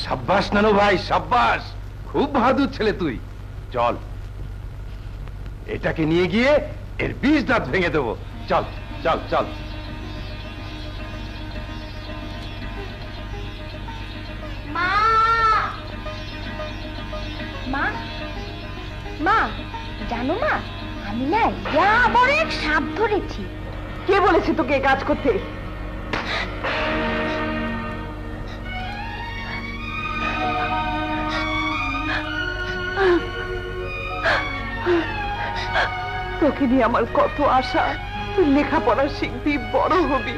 সাব্বাস নানু ভাই, সাব্বাস, খুব বাহাদুর ছেলে তুই। চল, এটাকে নিয়ে গিয়ে এর 20 দাঁত ভেঙে দেবো। চল চল চল। মা মা মা, জানো মা, আমি না বড় এক সাপ ধরেছি। কে বলেছে তোকে কাজ করতে? তোকে নিয়ে আমার কত আশা, তুই লেখাপড়া শিখবি, বড় হবি,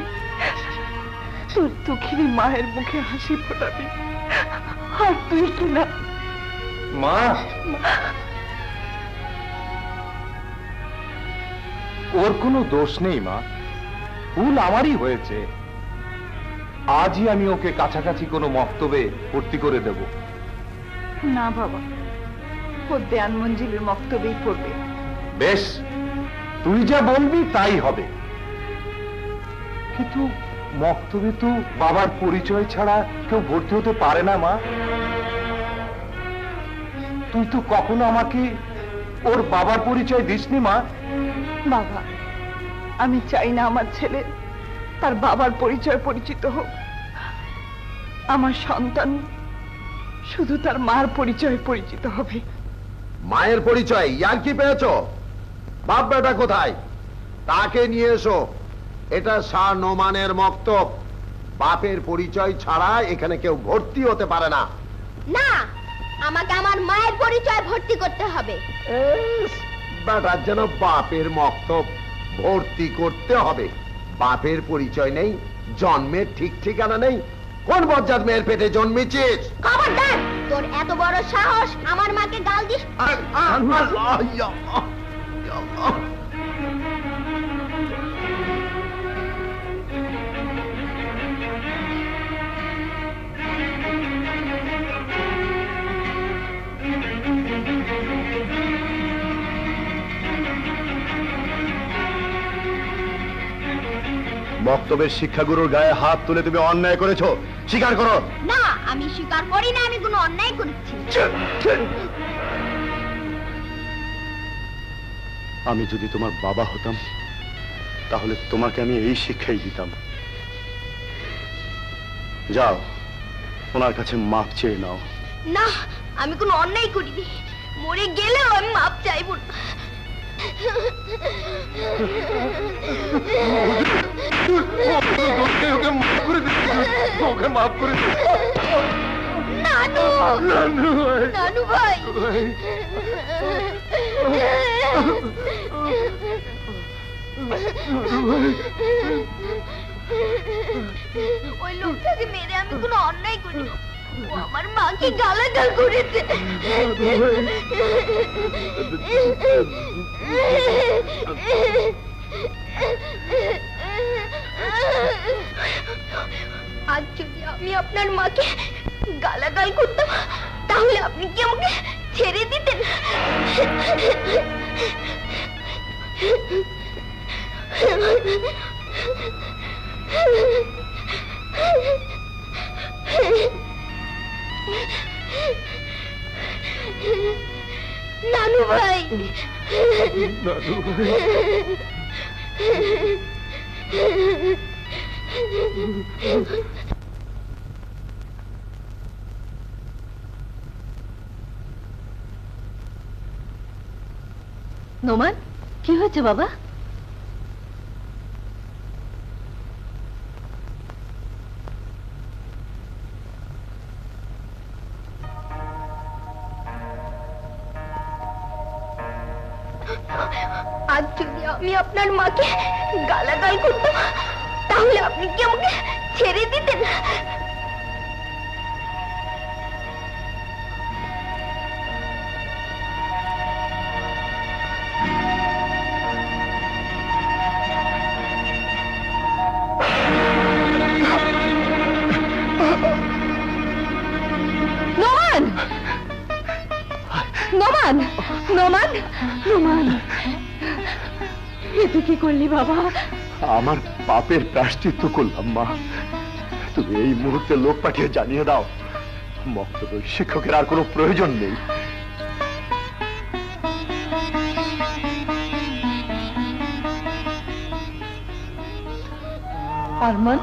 তোর দুঃখিনী মায়ের মুখে হাসি ফোটাবি, আর তুই কিনা। মা, ওর কোনো দোষ নেই মা, ভুল আমারই হয়েছে। আজই আমি ওকে কাছাকাছি কোনো মক্তবে ভর্তি করে দেব। না বাবা, ও দেয়ান মঞ্জিলের মক্তবেই পড়বে। বেশ, তুই যা বলবি তাই হবে, কিন্তু মক্তবে তো বাবার পরিচয় ছাড়া কেউ ভর্তি হতে পারে না মা। তুই তো কখনো আমাকে ওর বাবার পরিচয় দিসনি মা। বাবা, আমি চাই না আমার ছেলে তার বাবার পরিচয় পরিচিত হোক। আমার সন্তান শুধু তার মার পরিচয় পরিচিত হবে। মায়ের পরিচয় ইয়ার কি পেয়েছ? বাপ বেটা কোথায়? তাকে নিয়ে এসো। এটা শাহ নোমানের মক্তব। বাপের পরিচয় ছাড়া এখানে কেউ ভর্তি হতে পারে না। না, আমাকে আমার মায়ের পরিচয় ভর্তি করতে হবে। বেটার যেন বাপের মক্তব ভর্তি করতে হবে। বাপের পরিচয় নেই, জন্মের ঠিক ঠিকানা নেই। কোন বজ্জাত মেয়ের পেটে জন্মেছিস? খবরদার, তোর এত বড় সাহস আমার মাকে গাল দিস। মক্তবের শিক্ষাগুরুর গায়ে হাত তুলে তুমি অন্যায় করেছো, স্বীকার করো। না, আমি স্বীকার করি না আমি কোনো অন্যায় করেছি। আমি যদি তোমার বাবা হতাম তাহলে তোমাকে আমি এই শিক্ষাই দিতাম। যাও, ওনার কাছে মাপ চেয়ে নাও। না, আমি কোনো অন্যায় করিনি। মরে গেলেও আমি মাপ চাইব না। ওকে মাফ করে দিও। নানু, নানু ভাই, ওই লোকটাকে মেরে আমি কোনো অন্যায় করিনি। ও আমার মাকে গালাগাল করেছে। আজ যদি আমি আপনার মাকে গালাগাল করতাম তাহলে আপনি কি আমাকে ছেড়ে দিতেন? নানু ভাই, নানু ভাই, নোমান, কি হয়েছে বাবা? আমি আপনার মাকে গালাগাল করতাম তাহলে আপনি কি আমাকে ছেড়ে দিতেন? নোমান, নোমান, নোমান, নোমান, এ তুই কি করলি বাবা? আমার পাপের প্রায়শ্চিত্ত করলাম মা। তুমি এই মুহূর্তে লোক পাঠিয়ে জানিয়ে দাও মক্তব শিক্ষকের আর কোনো প্রয়োজন নেই। আরমান,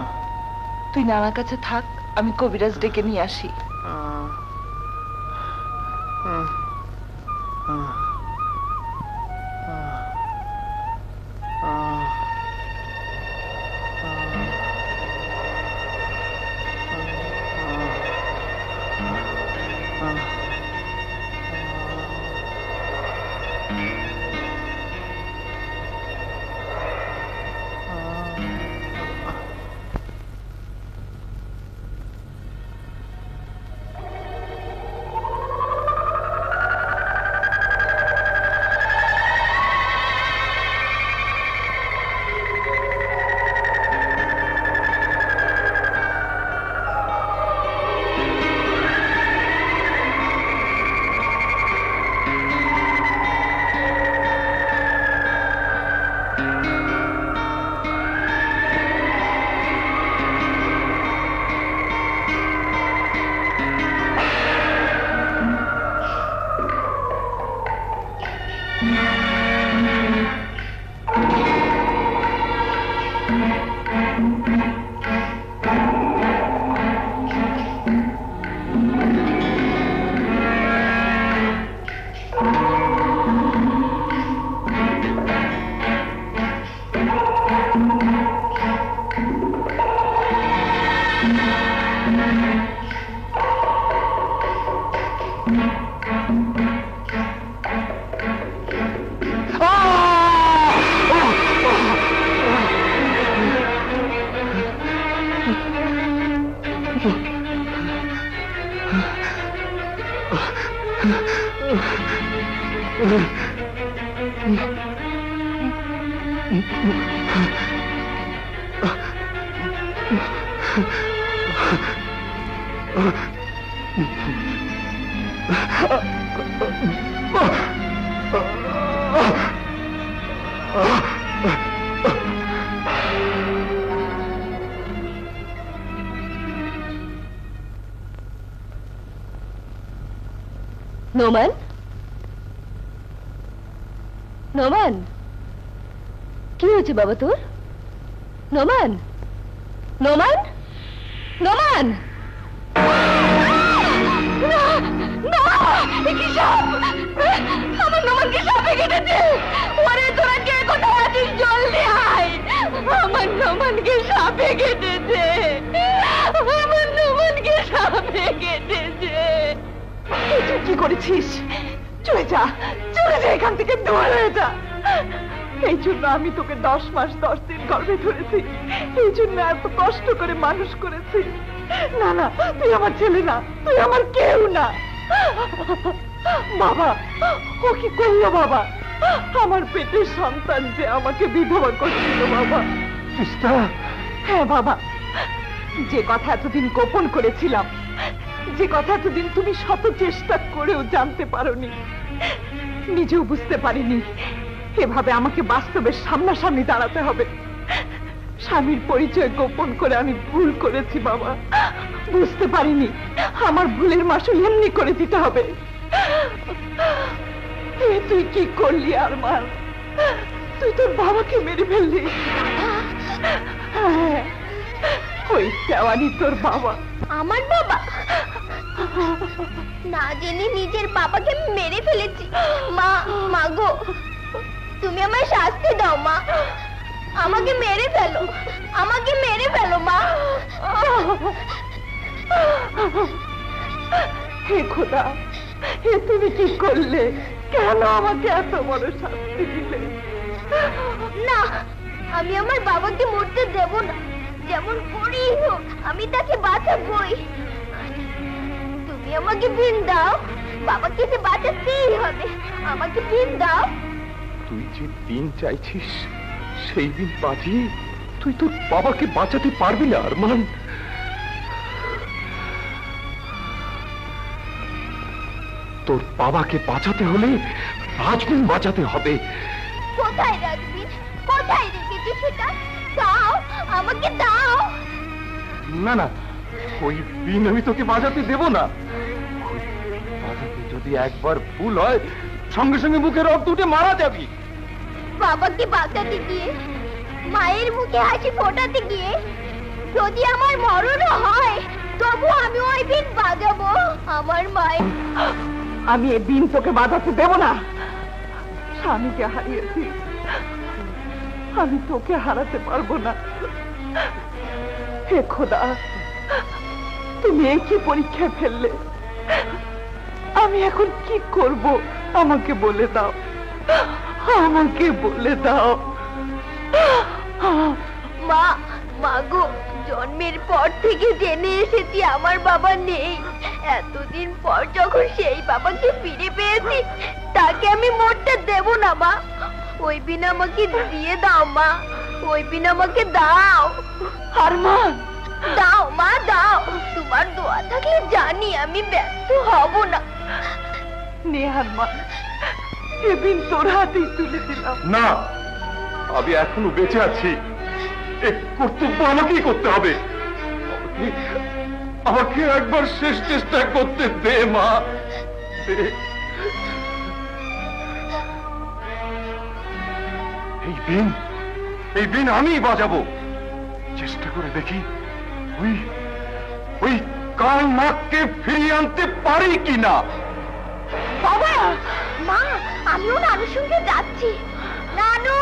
তুই নানার কাছে থাক, আমি কবিরাজ ডেকে নিয়ে আসি। নোমান, নোমান, কি হয়েছে বাবা তোর? নোমান, নোমান, নোমান, আমার নোমানকে সাপে কেটেছে। ওরে তোরা কে কোথায় আছিস? জলদি আয়, আমার নোমানকে সাপে কেটেছে, আমার নোমানকে সাপে কেটেছে। তুই কি করেছিস? চলে যা, চলে যা এখান থেকে, দূর হয়ে যা। এই জন্য আমি তোকে 10 মাস 10 দিন গর্ভে ধরেছি, এই জন্য এত কষ্ট করে মানুষ করেছি। না না, তুই আমার ছেলে না, তুই আমার কেউ না। বাবা, ও কি করলো বাবা? আমার পেটের সন্তান যে আমাকে বিধবা করছিল বাবা। হ্যাঁ বাবা, যে কথা এতদিন গোপন করেছিলাম, যে কথা এতদিন তুমি শত চেষ্টা করেও জানতে পারোনি, নিজেও বুঝতে পারিনি, এভাবে আমাকে বাস্তবের সামনাসামনি দাঁড়াতে হবে। স্বামীর পরিচয় গোপন করে আমি ভুল করেছি বাবা, বুঝতে পারিনি আমার ভুলের মাসুল এমনি করে দিতে হবে। তুই কি করলি আরমান? তুই তোর বাবাকে মেরে ফেললি। ওই দেওয়ানি তোর বাবা। আমার বাবা? না জেনে নিজের বাবাকে মেরে ফেলেছি। মা, মা গো, তুমি আমায় শাস্তি দাও মা, আমাকে মেরে ফেলো, আমাকে মেরে ফেলো মা। হে খোদা, হে তুমি কি করলে? কেন আমাকে এত বড় শাস্তি দিলে? না, আমি আমার বাবাকে মরতে দেব না। যেমন করেই হোক আমি তাকে বাঁচাবই। তুমি আমাকে বিন দাও, বাবাকে যে বাঁচাতেই হবে। আমাকে বিন দাও। তুই যে দিন চাইছিস সেই দিন বাঁচিয়ে তুই তোর বাবাকে বাঁচাতে পারবি না আরমান। তোর বাবাকে বাঁচাতে হলে রাজবিন বাঁচাতে হবে। কোথায় রাখবি? কোথায় রেখেছি সেটা? দাও, আমাকে দাও। না না, ওই বিন আমি তোকে বাঁচাতে দেব না। বাঁচাতে যদি একবার ভুল হয় সঙ্গে সঙ্গে মুখে রক্ত উঠে মারা যাবি। বাবাকে বাঁচাতে গিয়ে, মায়ের মুখে হাসি ফোটাতে গিয়ে যদি আমার মরণও হয় তবু আমি ওই বিন বাজাবো। আমার মায়ের আমি এই দিন তোকে বাঁধাতে দেব না। স্বামীকে হারিয়েছি, আমি তোকে হারাতে পারবো না। হে খোদা, তুমি একই পরীক্ষায় ফেললে। আমি এখন কি করব আমাকে বলে দাও, আমাকে বলে দাও। মা, মাগো, জন্মের পর থেকে জেনে এসেছি আমার বাবা নেই। এতদিন পর যখন সেই বাবাকে ফিরে পেয়েছি তাকে আমি মরতে দেব না মা। ওই বিন আমাকে দিয়ে দাও মা, ওই বিন আমাকে দাও। আরমান, দাও মা, দাও। তোমার দোয়া থাকলে জানি আমি ব্যর্থ হব না। নে আরমান, এদিন তোর হাতেই তুলে দিলাম। না, আমি এখনো বেঁচে আছি। এই কর্তব্য আমাকেই করতে হবে। আমাকে একবার শেষ চেষ্টা করতে দে মা, দে। এই দিন আমি বাজাবো। চেষ্টা করে দেখি ওই ওই কাল নাককে ফিরিয়ে আনতে পারি কিনা। বাবা, মা, আমিও নানুর সঙ্গে যাচ্ছি। নানু!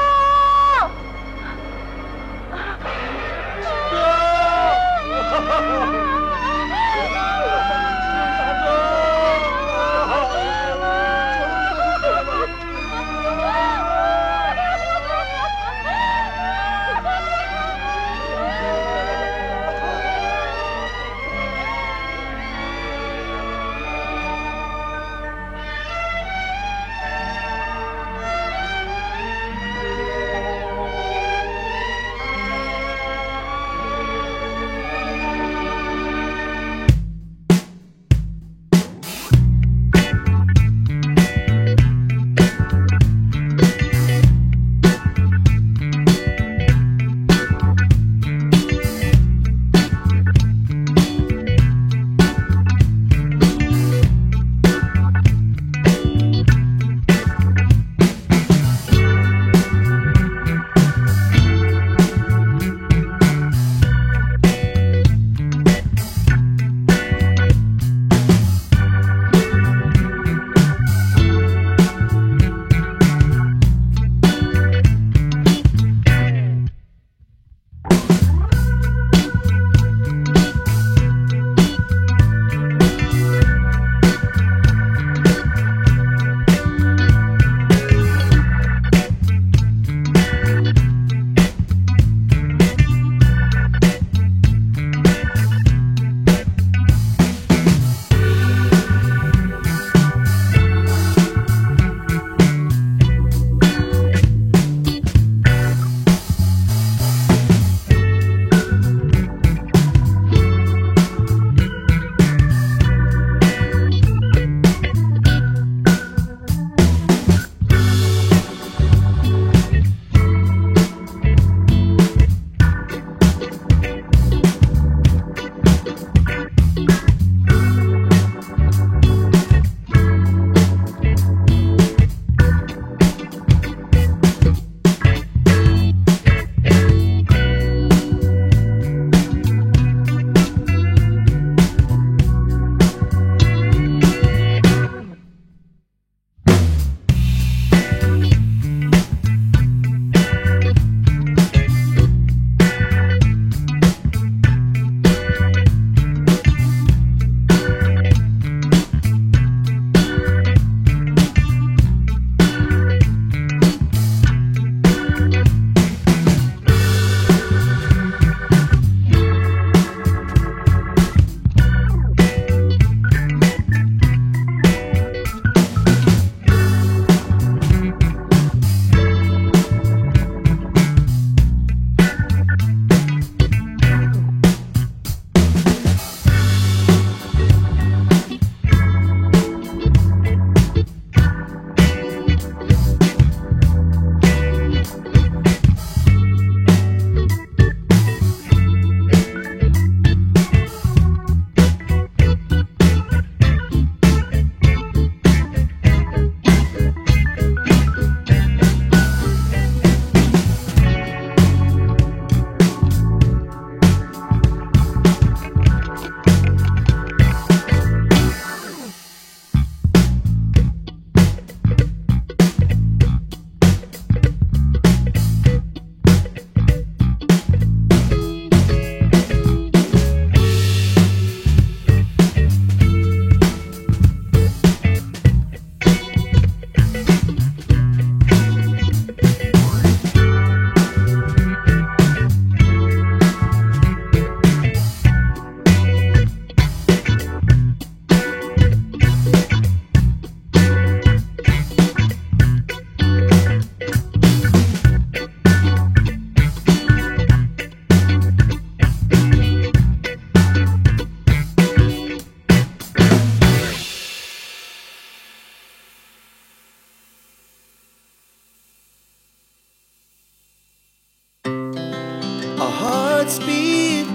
Our hearts beat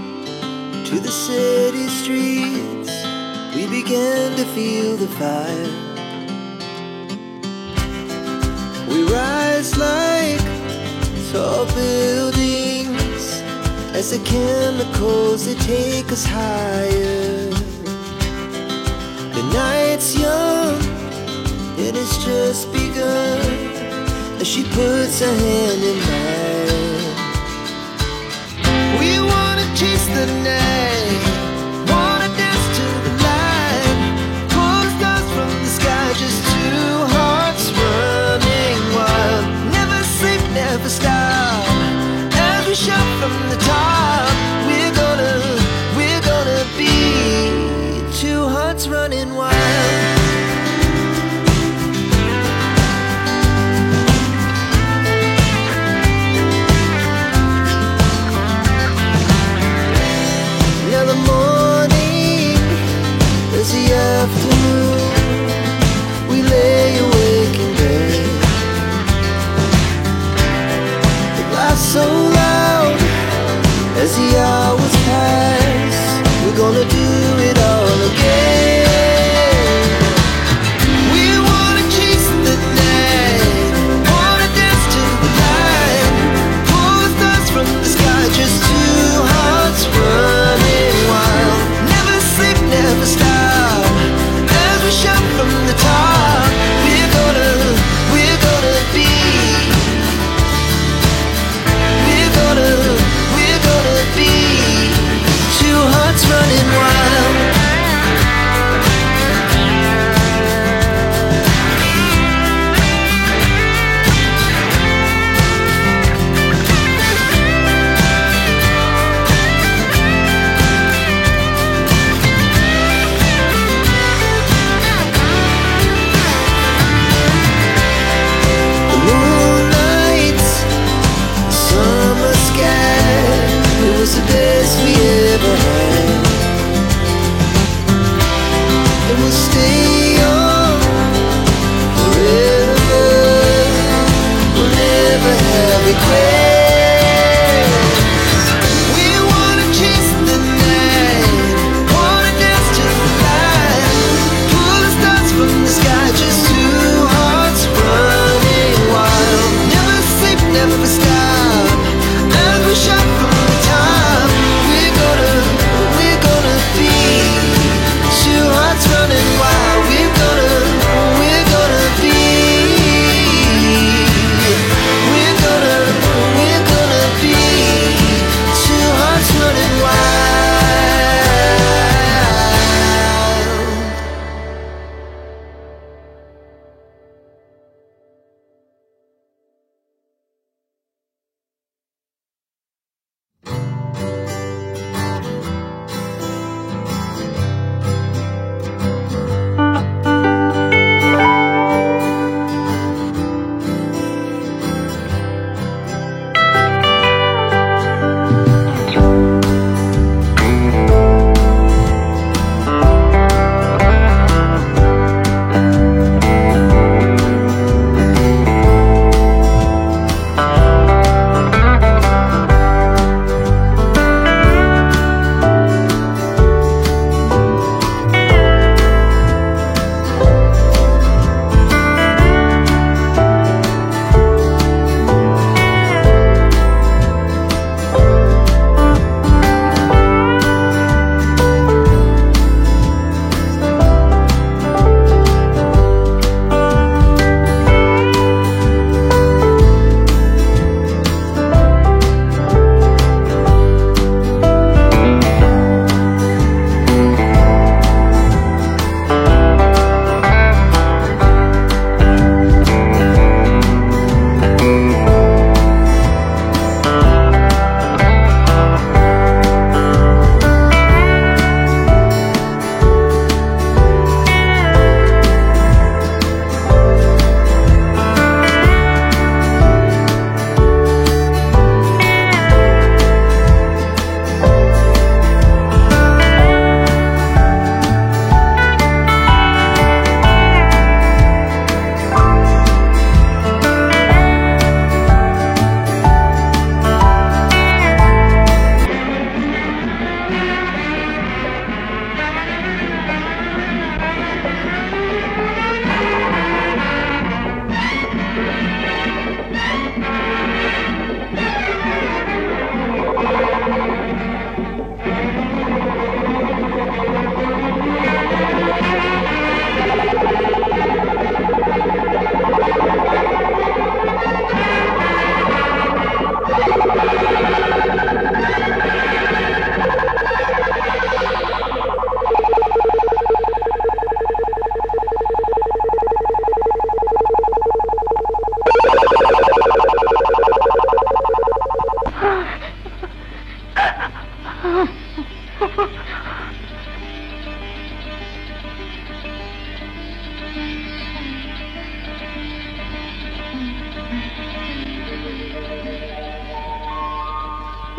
to the city streets. We began to feel the fire. We rise like tall buildings as the chemicals, they take us higher. The night's young and it's just begun as she puts her hand in mine. We wanna chase the night, wanna dance to the light, pull the stars from the sky, just two hearts running wild. Never sleep, never stop, as we shout from the top. We're gonna be two hearts running wild. Now the morning is the afternoon. We lay awake in bed. The laughs so loud as the hours pass. We're gonna do it all again. We wanna chase the night, wanna dance to the light, pull the stars from the sky, just two hearts running wild. Never sleep, never stop, as we shout from the top. We're gonna be, we're gonna be two hearts running wild. The moonlight, summer sky, it was the best we ever had. And we'll stay on forever. We'll never have regrets. We wanna chase the night, wanna dance to the light, pull the stars from the sky, just two hearts running wild. Never sleep, never stop, as we shout from the top. We're gonna be two hearts running wild. We're gonna be, we're gonna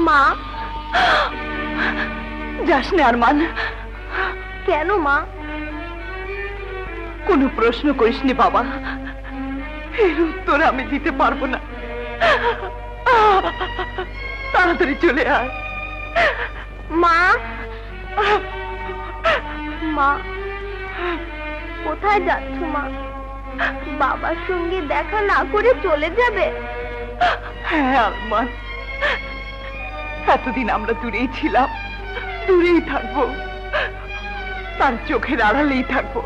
মা, যাস না আরমান, কেন মা? কোনো প্রশ্ন করিসনি বাবা, এর উত্তর আমি দিতে পারবো না। তাড়াতাড়ি চলে আয়। মা, মা, কোথায় যাচ্ছ মা? বাবার সঙ্গে দেখা না করে চলে যাবে? হ্যাঁ আরমান, এতদিন আমরা দূরেই ছিলাম, দূরেই থাকবো, তার চোখের আড়ালেই থাকবো,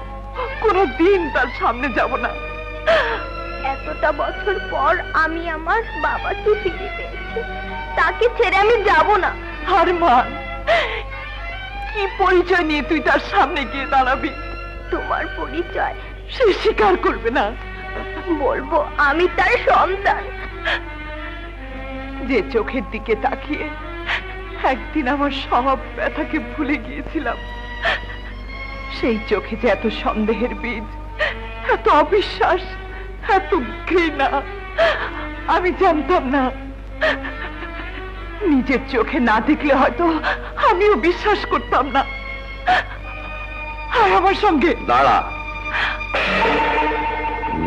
কোনোদিন তার সামনে যাব না। এতটা বছর পর আমি আমার বাবাকে ফিরে পেয়েছি, তাকে ছেড়ে আমি যাব না। আরমান, কি পরিচয় নিয়ে তুই তার সামনে গিয়ে দাঁড়াবি? তোমার পরিচয় সে স্বীকার করবে না। বলবো আমি তার সন্তান। যে চোখের দিকে তাকিয়ে একদিন আমার সব ব্যথাকে ভুলে গিয়েছিলাম, সেই চোখে যে এত সন্দেহের বীজ, এত অবিশ্বাস, এত ঘৃণা, আমি জানতাম না। নিজের চোখে না দেখলে হয়তো আমিও বিশ্বাস করতাম না। আয় আমার সঙ্গে। দাঁড়া,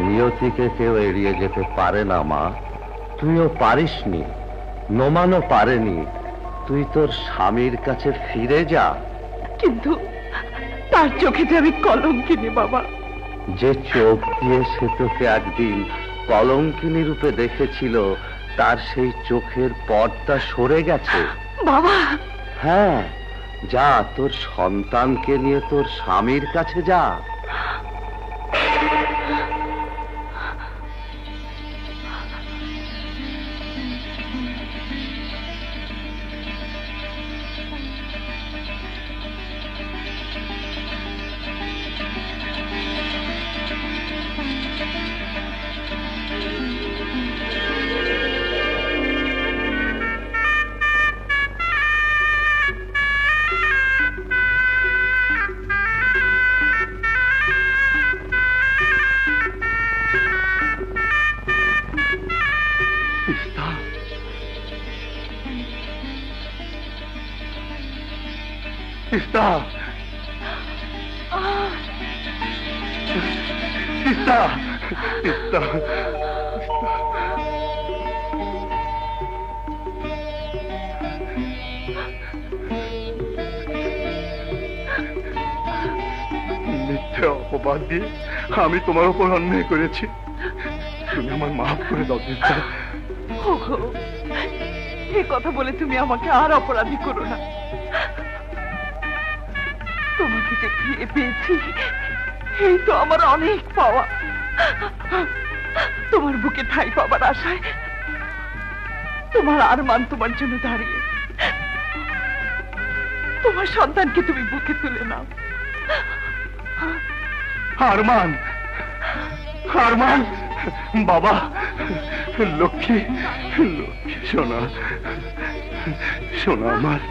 নিয়তিকে কেউ এড়িয়ে যেতে পারে না মা, তুইও পারিসনি, নোমানও পারেনি। তুই তোর স্বামীর কাছে ফিরে যা। কিন্তু তার চোখে যে আমি কলঙ্কিনী বাবা। যে চোখ দিয়ে সে তোকে একদিন কলঙ্কিনী রূপে দেখেছিল, তার সেই চোখের পর্দা সরে গেছে বাবা। হ্যাঁ, যা তোর সন্তানকে নিয়ে তোর স্বামীর কাছে যা। তিস্তা, তিস্তা, তিস্তা, মিথ্যে অপবাদ দিয়ে আমি তোমার উপর অন্যায় করেছি, তুমি আমার মাফ করে দাও তিস্তা। ওগো, এই কথা বলে তুমি আমাকে আর অপরাধী করো না। তোমাকে যে ফিরে পেয়েছি, এই তো আমার অনেক পাওয়া। তোমার বুকে ঠাঁই পাবার আশায় তোমার আরমান তোমার জন্য দাঁড়িয়ে। তোমার সন্তানকে তুমি বুকে তুলে নাও। আরমান, আরমান, বাবা, লক্ষ্মী, লক্ষ্মী, সোনা, সোনা আমার,